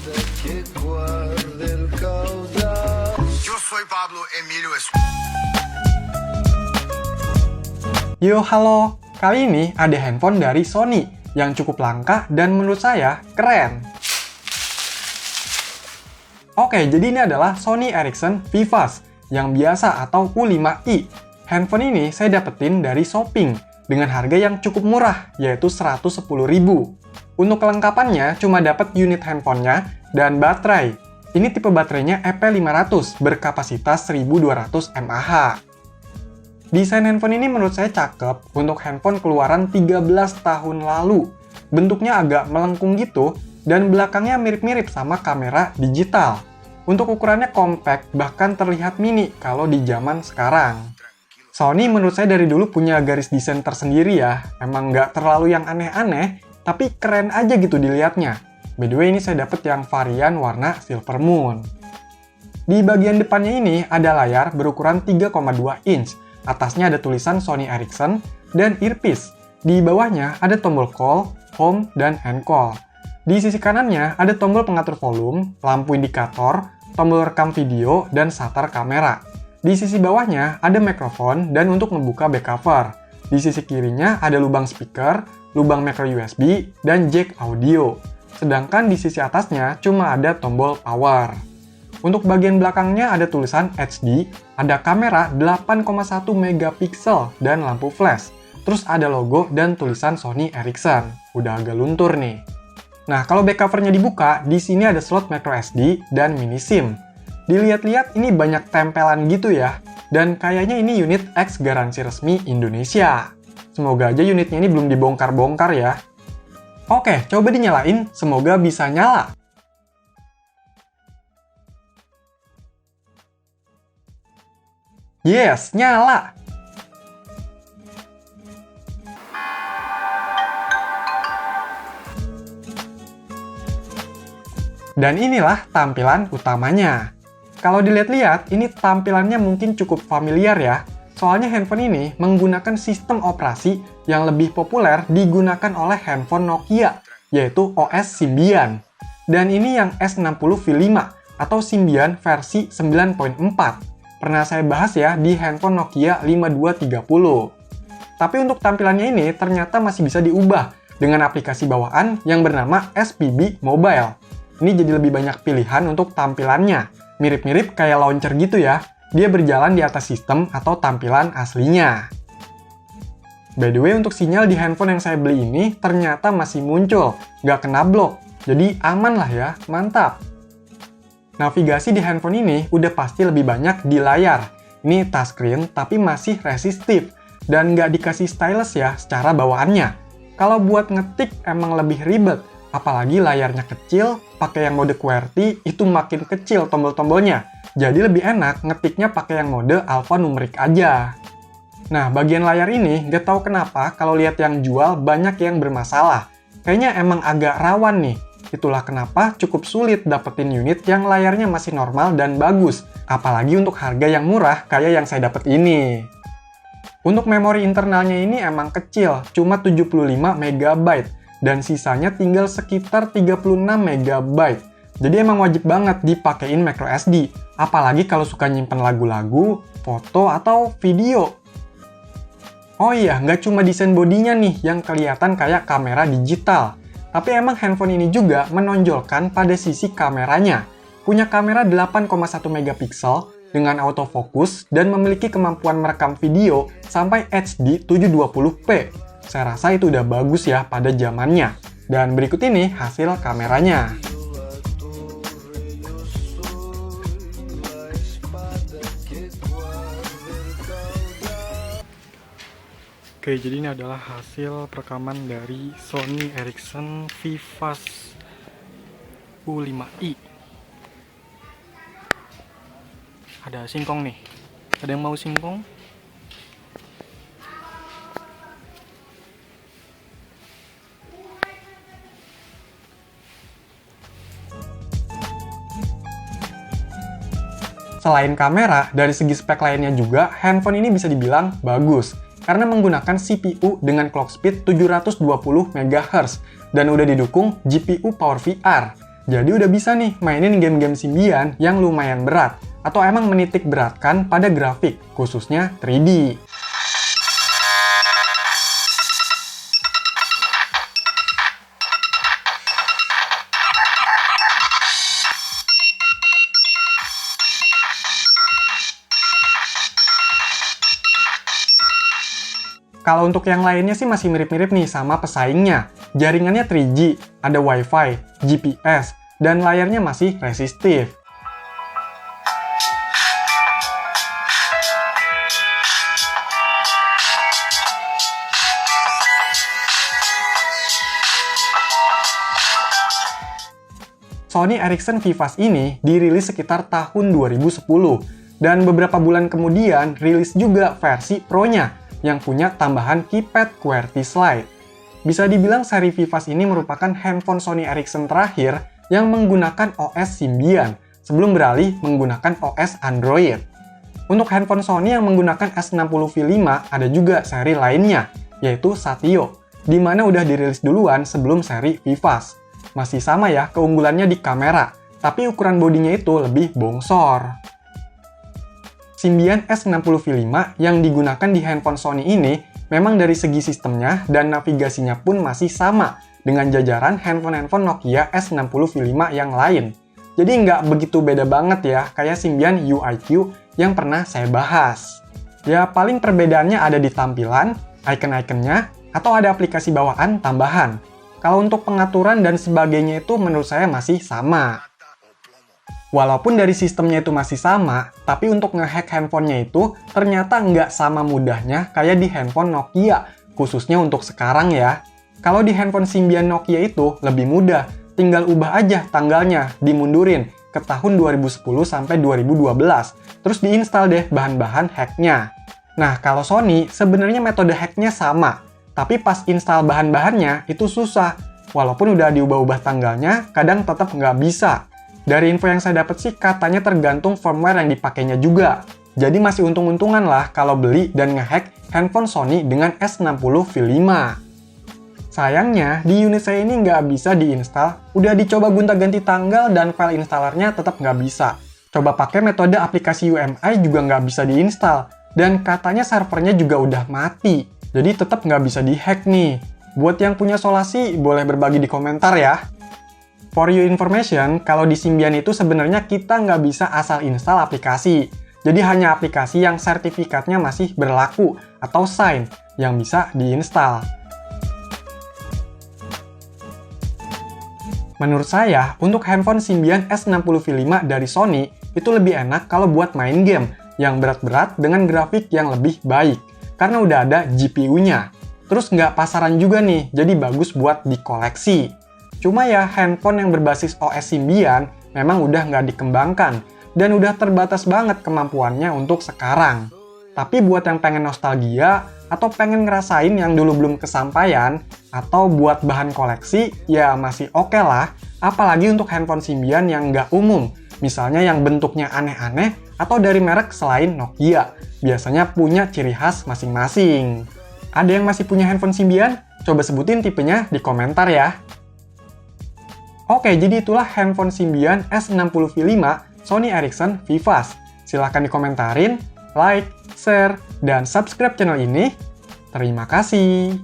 Yo, halo. Kali ini ada handphone dari Sony yang cukup langka dan menurut saya keren. Oke, jadi ini adalah Sony Ericsson Vivas yang biasa atau U5i. Handphone ini saya dapetin dari Shopping dengan harga yang cukup murah, yaitu 110.000. Untuk kelengkapannya cuma dapat unit handphonenya dan baterai. Ini tipe baterainya EP500 berkapasitas 1200 mAh. Desain handphone ini menurut saya cakep untuk handphone keluaran 13 tahun lalu. Bentuknya agak melengkung gitu, dan belakangnya mirip-mirip sama kamera digital. Untuk ukurannya compact, bahkan terlihat mini kalau di zaman sekarang. Sony menurut saya dari dulu punya garis desain tersendiri ya. Emang nggak terlalu yang aneh-aneh, tapi keren aja gitu dilihatnya. By the way, ini saya dapet yang varian warna Silver Moon. Di bagian depannya ini ada layar berukuran 3,2 inch. Atasnya ada tulisan Sony Ericsson dan earpiece. Di bawahnya ada tombol call, home, dan hand call. Di sisi kanannya ada tombol pengatur volume, lampu indikator, tombol rekam video, dan shutter kamera. Di sisi bawahnya ada mikrofon dan untuk membuka back cover. Di sisi kirinya ada lubang speaker, lubang micro USB, dan jack audio. Sedangkan di sisi atasnya cuma ada tombol power. Untuk bagian belakangnya ada tulisan HD, ada kamera 8,1 megapiksel dan lampu flash. Terus ada logo dan tulisan Sony Ericsson. Udah agak luntur nih. Nah, kalau back covernya dibuka, di sini ada slot micro SD dan mini SIM. Dilihat-lihat ini banyak tempelan gitu ya. Dan kayaknya ini unit X garansi resmi Indonesia. Semoga aja unitnya ini belum dibongkar-bongkar ya. Oke, coba dinyalain, semoga bisa nyala. Yes, nyala! Dan inilah tampilan utamanya. Kalau dilihat-lihat, ini tampilannya mungkin cukup familiar ya. Soalnya handphone ini menggunakan sistem operasi yang lebih populer digunakan oleh handphone Nokia, yaitu OS Symbian. Dan ini yang S60 V5 atau Symbian versi 9.4. Pernah saya bahas ya di handphone Nokia 5230. Tapi untuk tampilannya ini ternyata masih bisa diubah dengan aplikasi bawaan yang bernama SPB Mobile. Ini jadi lebih banyak pilihan untuk tampilannya. Mirip-mirip kayak launcher gitu ya. Dia berjalan di atas sistem atau tampilan aslinya. By the way, untuk sinyal di handphone yang saya beli ini ternyata masih muncul. Nggak kena blok. Jadi aman lah ya, mantap. Navigasi di handphone ini udah pasti lebih banyak di layar. Ini touchscreen tapi masih resistif dan nggak dikasih stylus ya secara bawaannya. Kalau buat ngetik emang lebih ribet, apalagi layarnya kecil, pakai yang mode QWERTY itu makin kecil tombol-tombolnya. Jadi lebih enak ngetiknya pakai yang mode alphanumeric aja. Nah, bagian layar ini nggak tahu kenapa kalau lihat yang jual banyak yang bermasalah. Kayaknya emang agak rawan nih. Itulah kenapa cukup sulit dapetin unit yang layarnya masih normal dan bagus. Apalagi untuk harga yang murah kayak yang saya dapet ini. Untuk memori internalnya ini emang kecil, cuma 75 MB. Dan sisanya tinggal sekitar 36 MB. Jadi emang wajib banget dipakein micro SD. Apalagi kalau suka nyimpen lagu-lagu, foto, atau video. Oh iya, nggak cuma desain bodinya nih yang kelihatan kayak kamera digital. Tapi emang handphone ini juga menonjolkan pada sisi kameranya. Punya kamera 8,1 megapiksel dengan autofocus dan memiliki kemampuan merekam video sampai HD 720p. Saya rasa itu udah bagus ya pada zamannya. Dan berikut ini hasil kameranya. Oke, jadi ini adalah hasil perekaman dari Sony Ericsson Vivas U5i. Ada singkong nih. Ada yang mau singkong? Selain kamera, dari segi spek lainnya juga, handphone ini bisa dibilang bagus. Karena menggunakan CPU dengan clock speed 720 MHz dan udah didukung GPU Power VR. Jadi udah bisa nih mainin game-game Symbian yang lumayan berat, atau emang menitik beratkan pada grafik, khususnya 3D. Kalau untuk yang lainnya sih masih mirip-mirip nih sama pesaingnya. Jaringannya 3G, ada Wi-Fi, GPS, dan layarnya masih resistif. Sony Ericsson Vivas ini dirilis sekitar tahun 2010, dan beberapa bulan kemudian rilis juga versi Pro-nya, yang punya tambahan keypad QWERTY slide. Bisa dibilang seri Vivas ini merupakan handphone Sony Ericsson terakhir yang menggunakan OS Symbian, sebelum beralih menggunakan OS Android. Untuk handphone Sony yang menggunakan S60V5 ada juga seri lainnya, yaitu Satio, di mana udah dirilis duluan sebelum seri Vivas. Masih sama ya keunggulannya di kamera, tapi ukuran bodinya itu lebih bongsor. Symbian S60V5 yang digunakan di handphone Sony ini memang dari segi sistemnya dan navigasinya pun masih sama dengan jajaran handphone-handphone Nokia S60V5 yang lain. Jadi nggak begitu beda banget ya kayak Symbian UIQ yang pernah saya bahas. Ya paling perbedaannya ada di tampilan, icon-iconnya, atau ada aplikasi bawaan tambahan. Kalau untuk pengaturan dan sebagainya itu menurut saya masih sama. Walaupun dari sistemnya itu masih sama, tapi untuk ngehack handphonenya itu ternyata nggak sama mudahnya kayak di handphone Nokia, khususnya untuk sekarang ya. Kalau di handphone Symbian Nokia itu lebih mudah, tinggal ubah aja tanggalnya, dimundurin ke tahun 2010 sampai 2012, terus diinstal deh bahan-bahan hacknya. Nah, kalau Sony sebenarnya metode hacknya sama, tapi pas install bahan-bahannya itu susah. Walaupun udah diubah-ubah tanggalnya, kadang tetap nggak bisa. Dari info yang saya dapat sih katanya tergantung firmware yang dipakainya juga. Jadi masih untung-untungan lah kalau beli dan ngehack handphone Sony dengan S60V5. Sayangnya, di unit saya ini nggak bisa diinstal. Udah dicoba gonta-ganti tanggal dan file installernya tetap nggak bisa. Coba pakai metode aplikasi UMI juga nggak bisa diinstal. Dan katanya servernya juga udah mati. Jadi tetap nggak bisa dihack nih. Buat yang punya solusi, boleh berbagi di komentar ya. For your information, kalau di Symbian itu sebenarnya kita nggak bisa asal install aplikasi. Jadi hanya aplikasi yang sertifikatnya masih berlaku atau sign yang bisa diinstal. Menurut saya, untuk handphone Symbian S60V5 dari Sony itu lebih enak kalau buat main game yang berat-berat dengan grafik yang lebih baik. Karena udah ada GPU-nya. Terus nggak pasaran juga nih, jadi bagus buat dikoleksi. Cuma ya, handphone yang berbasis OS Symbian memang udah nggak dikembangkan dan udah terbatas banget kemampuannya untuk sekarang. Tapi buat yang pengen nostalgia atau pengen ngerasain yang dulu belum kesampaian atau buat bahan koleksi, ya masih oke lah. Apalagi untuk handphone Symbian yang nggak umum, misalnya yang bentuknya aneh-aneh atau dari merek selain Nokia. Biasanya punya ciri khas masing-masing. Ada yang masih punya handphone Symbian? Coba sebutin tipenya di komentar ya. Oke, jadi itulah handphone Symbian S60V5 Sony Ericsson Vivas. Silahkan dikomentarin, like, share, dan subscribe channel ini. Terima kasih.